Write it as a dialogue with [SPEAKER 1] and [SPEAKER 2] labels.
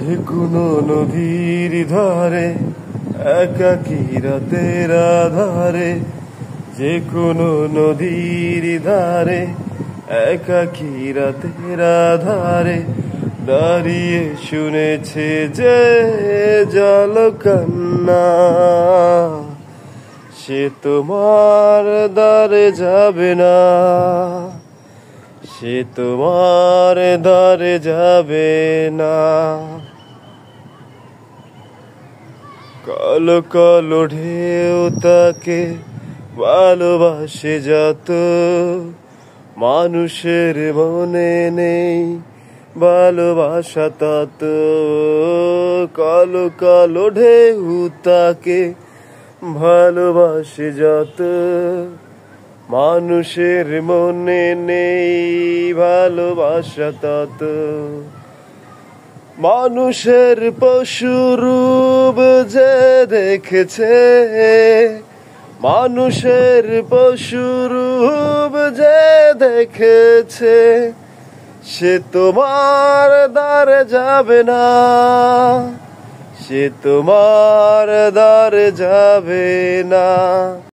[SPEAKER 1] যে কোনো নদীর ধারে একাকী রাতের আধারে, যে কোনো নদীর ধারে একাকী রাতের আধারে দাঁড়িয়ে শুনেছে যে জল কান্না, সে তোমার দ্বারে যাবে না, সে তোমার দ্বারে যাবে না। কালো কালো ঢেউ তাকে ভালোবাসে যত, মানুষের মনে নেই ভালোবাসা তত। কালো কালো ঢেউ তাকে ভালোবাসে যত, মানুষের মনে নেই ভালোবাসা তত। মানুষের পশুরূপ যে দেখেছে, মানুষের পশুরূপ যে দেখেছে, সে তোমার দ্বারে যাবে না, সে তোমার দ্বারে যাবে না।